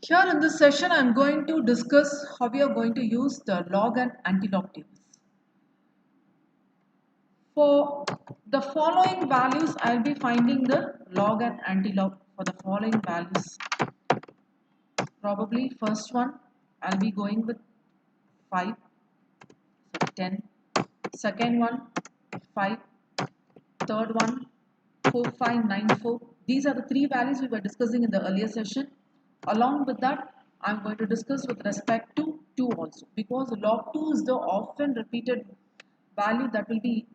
Here in this session, I am going to discuss how we are going to use the log and anti-log tables. For the following values, I will be finding the log and anti-log for the following values. Probably first one, I'll be going with 5, so 10. Second one, 5. Third one, 4, 5, 9, 4. These are the three values we were discussing in the earlier session. Along with that, I'm going to discuss with respect to 2 also, because log 2 is the often repeated value that we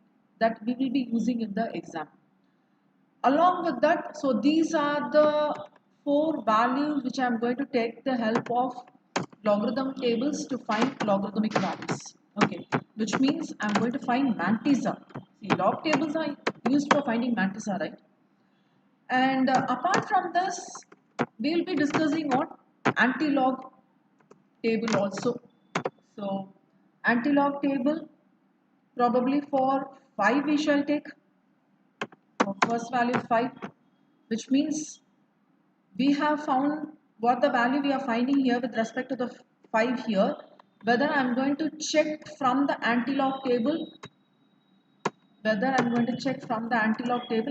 will be using in the exam. Along with that, so these are the 4 values which I'm going to take the help of logarithm tables to find logarithmic values. Okay, which means I'm going to find mantissa. See, log tables are used for finding mantissa, right? And apart from this, we will be discussing on anti-log table also. So, anti-log table, probably for 5 we shall take, for first value 5, which means we have found what the value we are finding here with respect to the 5 here, whether I am going to check from the anti-log table,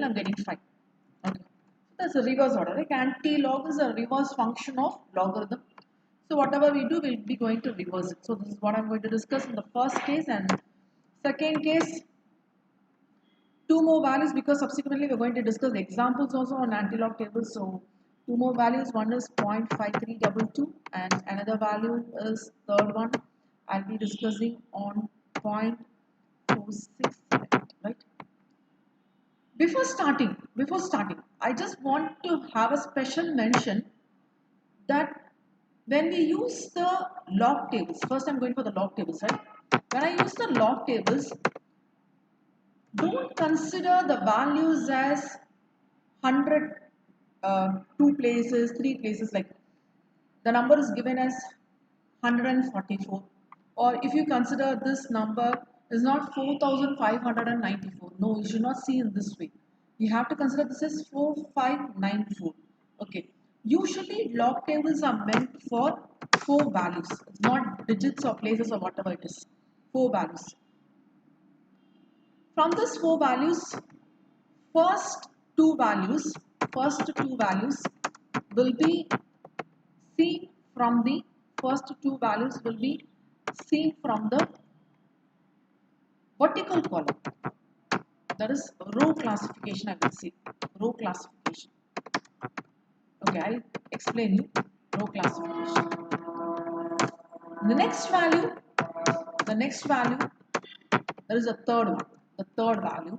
I'm getting 5. Okay. That's a reverse order. Like anti-log is a reverse function of logarithm. So whatever we do, we'll be going to reverse it. So this is what I'm going to discuss in the first case, and second case, 2 more values, because subsequently we're going to discuss examples also on anti-log tables. So 2 more values. One is 0.5322 and another value is third one. I'll be discussing on 0.46, right? Before starting, I just want to have a special mention that when we use the log tables, first I'm going for the log tables, right? When I use the log tables, don't consider the values as 100, 2 places, 3 places, like the number is given as 144, or if you consider this number is not 4594, no, you should not see in this way. You have to consider this as 4594. Okay, usually log tables are meant for 4 values, it's not digits or places or whatever it is. 4 values. From this 4 values, first two values first two values will be seen from the first two values will be seen from the vertical column, that is row classification. I will say row classification. Okay, I'll explain you row classification. The next value that is the third one, the third value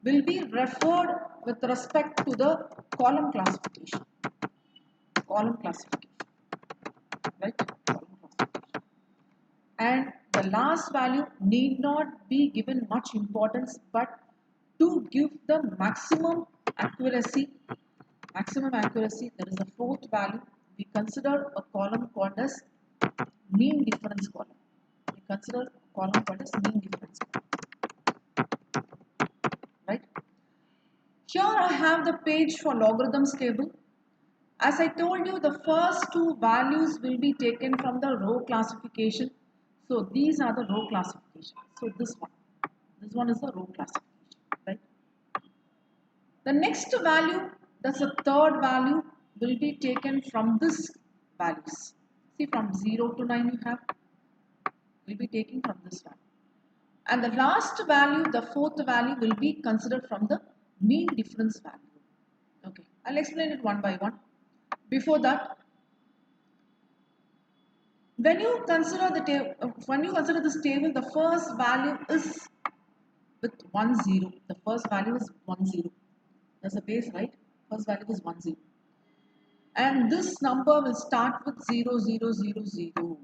will be referred with respect to the column classification, column classification, right? Column classification. And the last value need not be given much importance, but to give the maximum accuracy, there is a fourth value. We consider a column called as mean difference column. We consider a column called as mean difference column, right? Here I have the page for logarithms table. As I told you, the first two values will be taken from the row classification. So these are the row classification. So this one is the row classification, right? The next value, that's the third value, will be taken from this values. See, from 0 to 9 you have, will be taken from this value. And the last value, the fourth value, will be considered from the mean difference value. Okay, I'll explain it one by one. Before that, when you consider this table, the first value is with 1 0. The first value is 1 0. That's the base, right? First value is 1 0. And this number will start with 0 0 0 0,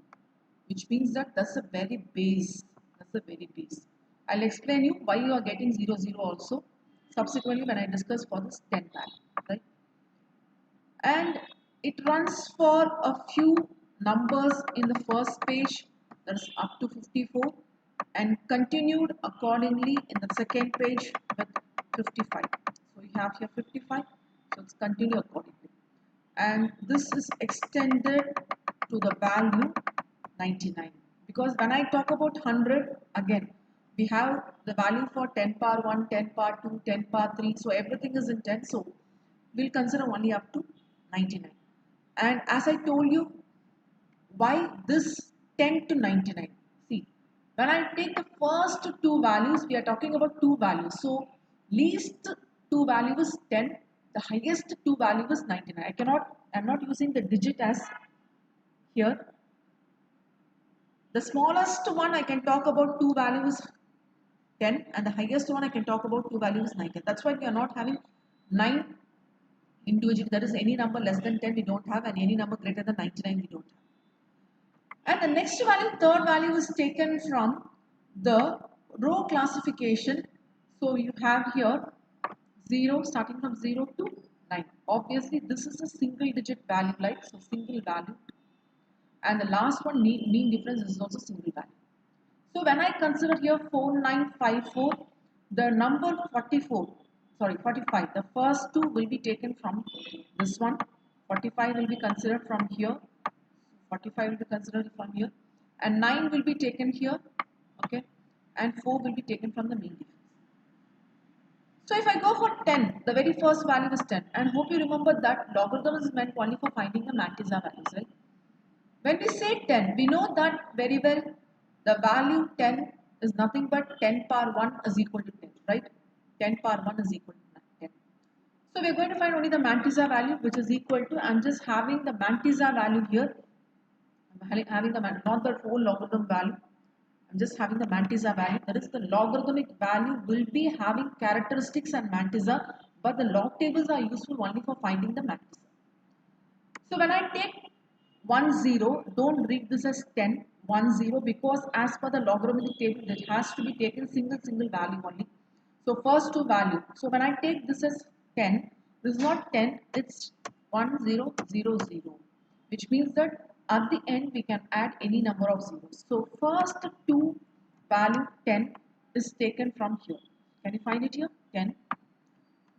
which means that that's a very base. That's a very base. I'll explain you why you are getting 0 0 also subsequently when I discuss for this 10 value, right? And it runs for a few numbers in the first page, that's up to 54, and continued accordingly in the second page with 55. So you have here 55, so it's continued accordingly. and this is extended to the value 99, because when I talk about 100, again we have the value for 10 power 1, 10 power 2, 10 power 3, so everything is in 10, so we'll consider only up to 99. And as I told you, why this 10 to 99? See, when I take the first two values, we are talking about two values. So least two value is 10, the highest two value is 99. I'm not using the digit as here. The smallest one I can talk about two values 10, and the highest one I can talk about two values 90. That's why we are not having 9 individual, that is any number less than 10 we don't have, and any number greater than 99 we don't have. And the next value, third value, is taken from the row classification. So you have here 0, starting from 0 to 9. Obviously this is a single digit value, like so single value, and the last one mean difference is also single value. So when I consider here 4954, the number 45, the first two will be taken from this one. 45 will be considered from here. 45 will be considered from here, and 9 will be taken here, okay, and 4 will be taken from the mean difference. So if I go for 10, the very first value is 10, and hope you remember that logarithm is meant only for finding the Mantis-Haugh values, right? When we say 10, we know that very well. The value 10 is nothing but 10 power 1 is equal to 10, right? 10 power 1 is equal to 10. So we are going to find only the Mantis-Haugh value, which is equal to, I'm just having the Mantis-Haugh value here. I'm having the, not the whole logarithm value. I'm just having the Mantis-Haugh value. That is, the logarithmic value will be having characteristics and Mantis-Haugh, but the log tables are useful only for finding the Mantis-Haugh. So when I take 1 0, don't read this as 10 1 0, because as per the logarithmic table it has to be taken single value only. So first two value. So when I take this as 10, this is not 10, it's 1 0 0 0, which means that at the end we can add any number of zeros. So first two value 10 is taken from here. Can you find it here? 10.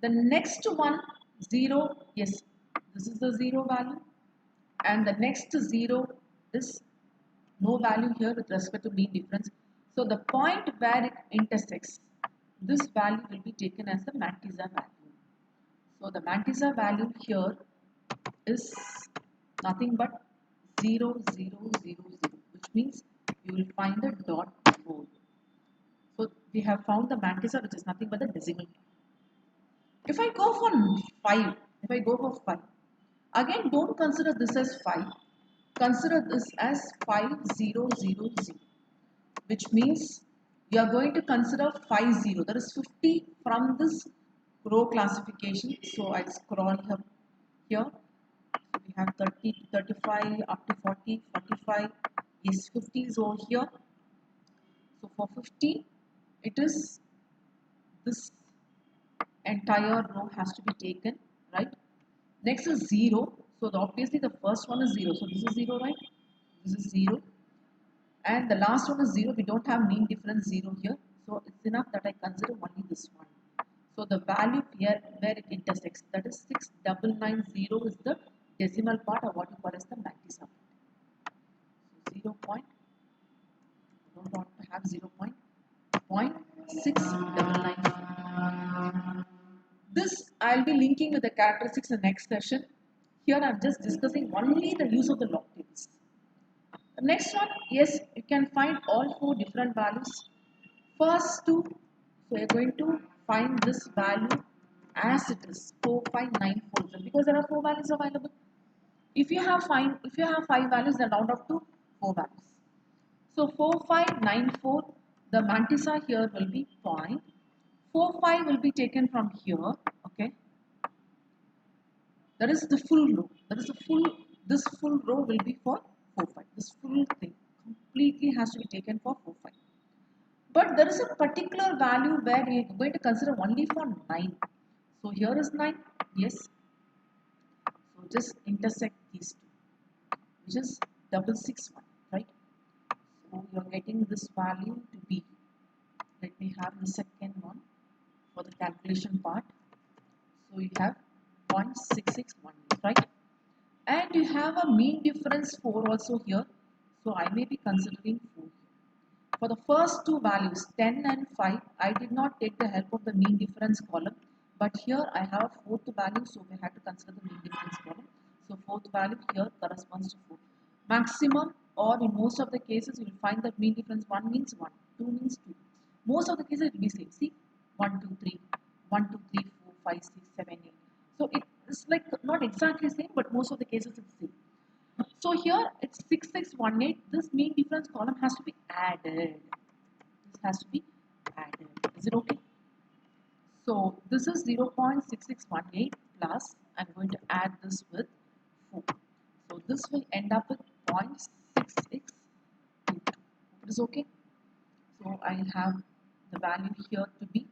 The next one 0, yes, this is the 0 value, and the next 0 is no value here with respect to mean difference. So the point where it intersects, this value will be taken as the Mantis-Haugh value. So the Mantis-Haugh value here is nothing but 0 0 0 0, which means you will find the dot before. So we have found the Mantis-Haugh, which is nothing but the decimal. If I go for 5, again don't consider this as 5. Consider this as 5000, which means we are going to consider 50, that is 50 from this row classification. So I scroll here. So we have 30 to 35 up to 40, 45. Yes, 50 is over here. So for 50, it is this entire row has to be taken, right? Next is 0. So obviously the first one is 0. So this is 0, right? This is 0. And the last one is 0. We don't have mean difference 0 here. So it's enough that I consider only this one. So the value here where it intersects, that is 6990, is the decimal part, or what you call as the Mantis-Haugh. So 0 point, don't want to have 0 point, 0.699. This I'll be linking with the characteristics in the next session. Here I'm just discussing only the use of the log tables. The next one, yes, you can find all four different values. First two, so you're going to find this value as it is 4594, because there are four values available. If you have five values, then round up to four values. So 4594, the Mantis-Haugh here will be 0.45 will be taken from here, okay. That is the full row. This full row will be for 45. This full thing completely has to be taken for 45. But there is a particular value where we are going to consider only for 9. So here is 9, yes. So just intersect these two, which is 661, right? So you are getting this value to be, let me have the second one for the calculation part. So you have 0.661, right? And you have a mean difference 4 also here. So I may be considering 4 here. For the first two values 10 and 5, I did not take the help of the mean difference column. But here I have fourth value, so we have to consider the mean difference column. So fourth value here corresponds to 4. Maximum, or in most of the cases you will find that mean difference 1 means 1, 2 means 2. Most of the cases it will be same. See, 1, 2, 3, 1, 2, 3, 4, 5, 6, 7, 8. So it is like not exactly same, but most of the cases it's same. So here it's 6618. This mean difference column has to be added. This has to be added. Is it okay? So this is 0.6618 plus I'm going to add this with 4. So this will end up with 0.6622. It is okay. So I have the value here to be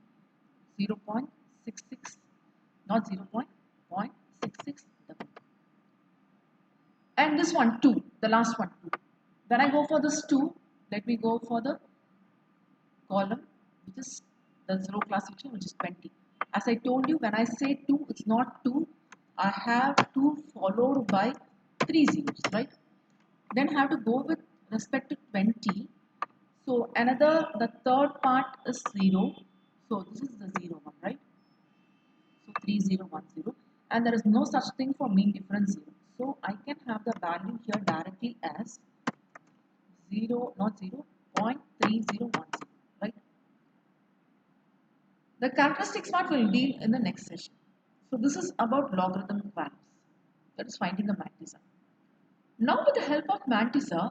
0.66, not 0.66. And this one 2, the last one 2. When I go for this 2, let me go for the column which is the zero classification, which is 20. As I told you, when I say 2, it's not 2. I have 2 followed by 3 zeros, right? Then I have to go with respect to 20. So the third part is 0. So this is the 0 one, right? So 3010. And there is no such thing for mean difference 0. So I can have the value here directly as 0, not 0, 0.3010, right? The characteristics part will deal in the next session. So this is about logarithmic values. That is finding the mantissa. Now with the help of mantissa,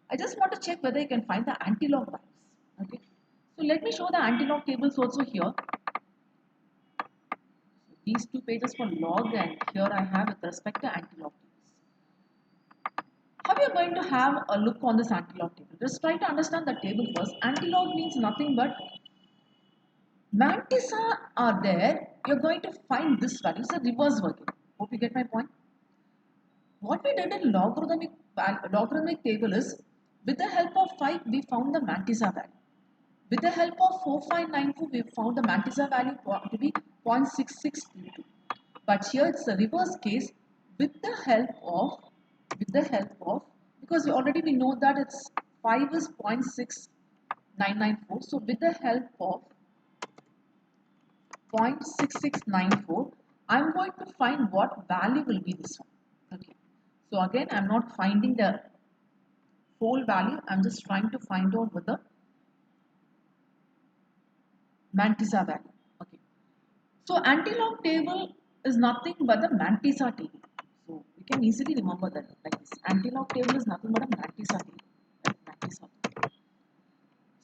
I just want to check whether you can find the antilog values. Okay. So let me show the antilog tables also here. So these two pages for log, and here I have with respect to antilog tables. How are you going to have a look on this antilog table? Just try to understand the table first. Antilog means nothing but mantissa are there, you're going to find this value. It's a reverse working. Hope you get my point. What we did in logarithmic table is, with the help of 5, we found the mantissa value. With the help of 4594, we found the mantissa value to be 0.6622. But here it's a reverse case. With the help of, because we know that it's 5 is 0.6994. So with the help of 0.6694, I'm going to find what value will be this one. Okay. So again, I'm not finding the whole value. I'm just trying to find out with the mantissa value. Okay. So antilog table is nothing but the mantissa table. So we can easily remember that like this. Antilog table is nothing but a mantissa table. Right? Mantissa table.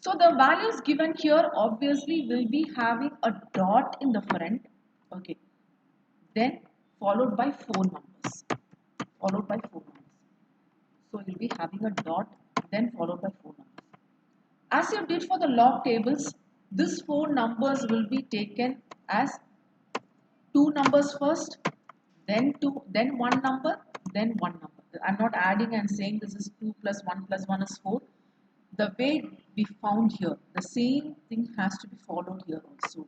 So the values given here obviously will be having a dot in the front. Okay. Then followed by 4 numbers. Followed by 4 numbers. So you'll be having a dot, then followed by 4 numbers. As you did for the log tables, these 4 numbers will be taken as 2 numbers first, then 2, then 1 number, then 1 number. I'm not adding and saying this is 2 plus 1 is 4. The way we found here, the same thing has to be followed here also.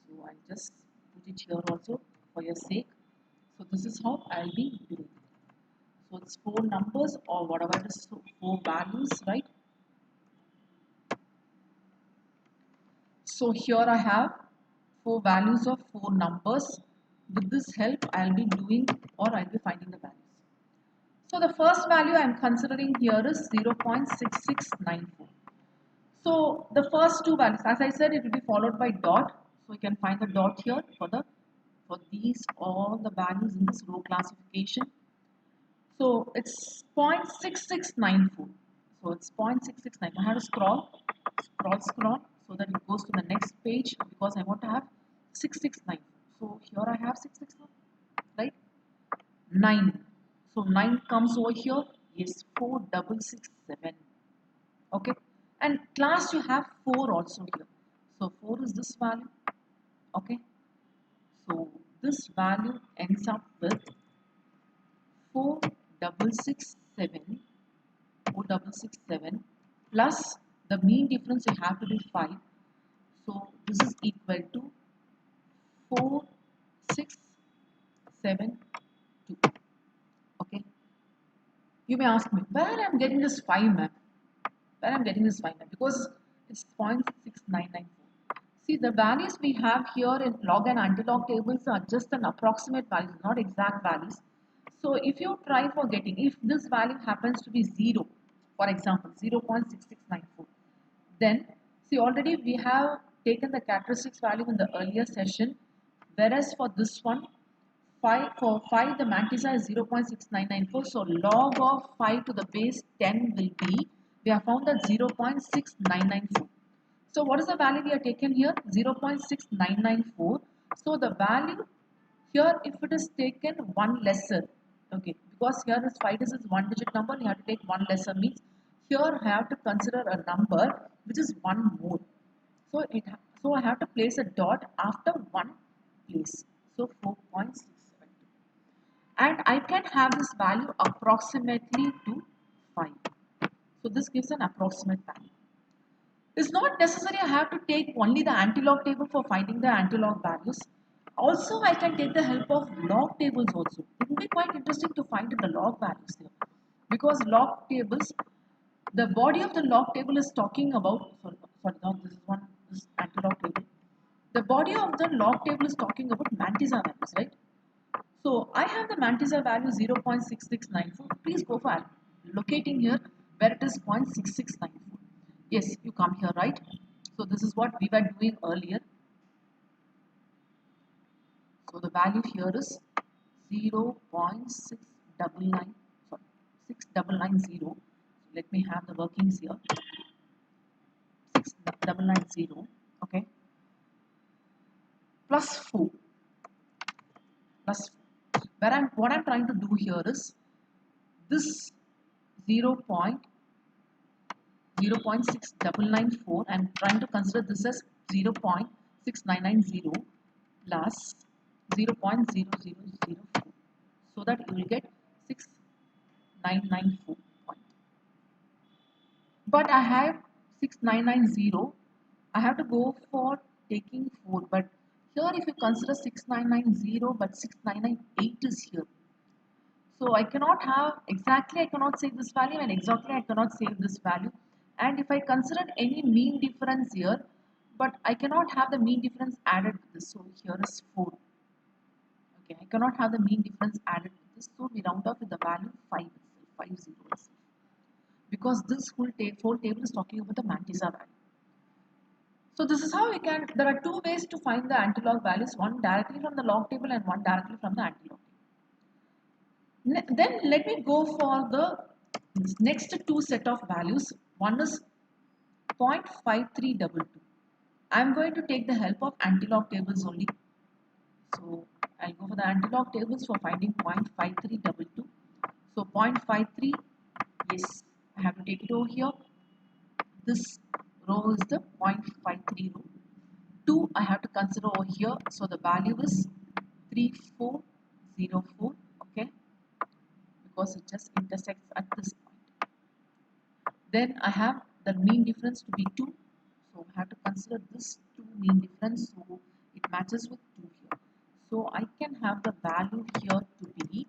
So I'll just put it here also for your sake. So this is how I'll be doing it. So it's 4 numbers or whatever it is, 4 values, right? So here I have 4 values of 4 numbers. With this help, I'll be doing or I'll be finding the values. So the first value I'm considering here is 0.6694. So the first two values, as I said, it will be followed by dot. So you can find the dot here for these all the values in this row classification. So it's 0.6694. So it's 0.669. I have to scroll so that it goes to the next page because I want to have 669. So here I have 669, right? 9. So 9 comes over here. Yes, 4667. Okay. And class you have 4 also here. So 4 is this value. Okay. So this value ends up with 4667 plus the mean difference you have to be 5. So this is equal to 4672. You may ask me, where I'm getting this 5, ma'am? Where I'm getting this 5, ma'am? Because it's 0.6994. See, the values we have here in log and anti-log tables are just an approximate values, not exact values. So if you try for getting, if this value happens to be 0, for example, 0.6694, then see already we have taken the characteristics value in the earlier session, whereas for this one, 5 for 5 the mantissa is 0.6994, so log of 5 to the base 10 will be, we have found that 0.6994. So what is the value we have taken here? 0.6994. So the value here, if it is taken 1 lesser, okay, because here this 5 is 1 digit number, you have to take 1 lesser, means here I have to consider a number which is 1 more. So so I have to place a dot after 1 place. So 4.672. And I can have this value approximately to 5. So this gives an approximate value. It's not necessary I have to take only the anti-log table for finding the anti-log values. Also, I can take the help of log tables also. It will be quite interesting to find the log values there. Because log tables, the body of the log table is talking about, sorry, not this one, this anti-log table. The body of the log table is talking about mantissa values, right? So I have the mantissa value 0.6694. Please go for locating here where it is 0.6694. Yes, you come here, right? So this is what we were doing earlier. So the value here is 0.699, sorry, 6990. So let me have the workings here. 6990, okay, plus 4. Plus 4. What I'm trying to do here is this 0.6994. I'm trying to consider this as 0.6990 plus 0.0004, so that you will get 6994 point. But I have 6990. I have to go for taking 4. But here, if you consider 6990, but 6998 is here. So I cannot have exactly, I cannot save this value, and exactly I cannot save this value. And if I consider any mean difference here, but I cannot have the mean difference added with this. So here is 4. Okay, I cannot have the mean difference added with this. So we round off with the value 5 itself, 50 itself. Because this whole table is talking about the mantissa value. So this is how we can, there are two ways to find the anti-log values, one directly from the log table and one directly from the anti-log table. Then let me go for the next two set of values. One is 0.5322. I am going to take the help of anti-log tables only. So I'll go for the anti-log tables for finding 0.5322. So 0.53, yes, I have to take it over here. This row is the 0.53 row. 2 I have to consider over here. So the value is 3404, okay, because it just intersects at this point. Then I have the mean difference to be 2. So I have to consider this 2 mean difference. So it matches with 2 here. So I can have the value here to be,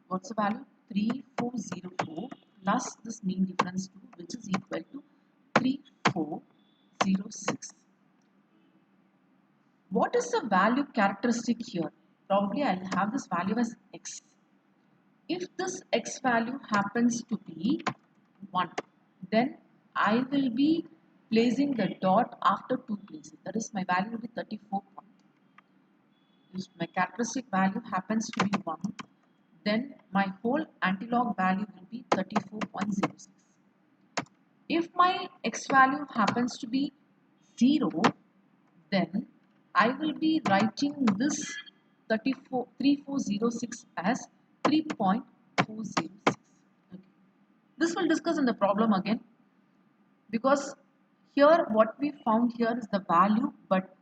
what's the value? 3404 plus this mean difference 2, which is equal to 3406. What is the value characteristic here? Probably I'll have this value as x. If this x value happens to be 1, then I will be placing the dot after 2 places. That is, my value will be 34 point. If my characteristic value happens to be 1, then my whole anti-log value will be 34.06. If my x value happens to be 0, then I will be writing this 3406 as 3.406. Okay. This we'll discuss in the problem again, because here what we found here is the value, but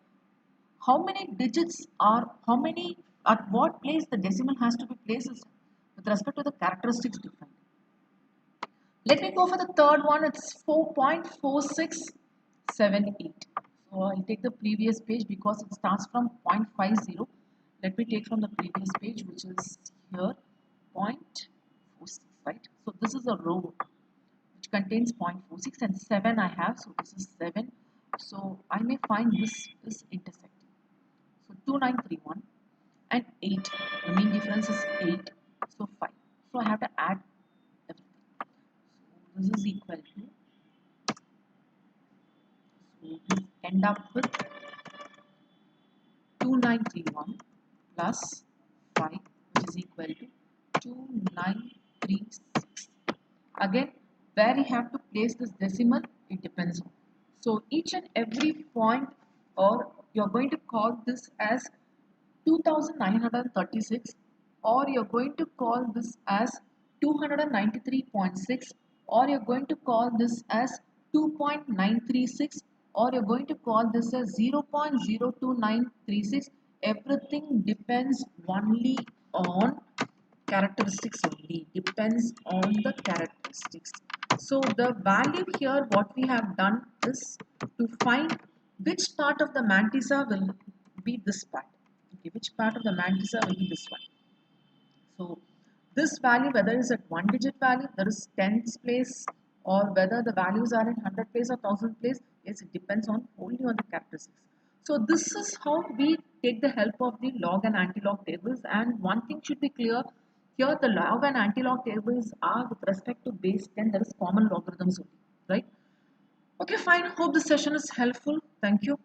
how many digits are, how many, at what place the decimal has to be placed with respect to the characteristics different. Let me go for the third one. It's 4.4678. So I'll take the previous page because it starts from 0.50. Let me take from the previous page, which is here 0.46, right? So this is a row which contains 0.46 and 7 I have, so this is 7. So I may find this is intersecting. So 2931 and 8, the mean difference is 8, so 5. So I have to add everything. So this is equal to, so we end up with 2931 plus 5, which is equal to 2936. Again, where you have to place this decimal, it depends on. So each and every point, or you're going to call this as 2936, or you're going to call this as 293.6, or you're going to call this as 2.936, or you're going to call this as 0.02936. Everything depends only on characteristics, only depends on the characteristics. So the value here, what we have done is to find which part of the mantissa will be this part. Okay, which part of the mantissa will be this one. So this value, whether it's at 1 digit value, there is tens place, or whether the values are in 100 place or 1000 place, yes, it depends on only on the characteristics. So this is how we take the help of the log and anti-log tables. And one thing should be clear here: the log and anti-log tables are with respect to base 10. There is common logarithms only, right? Okay, fine. Hope this session is helpful. Thank you.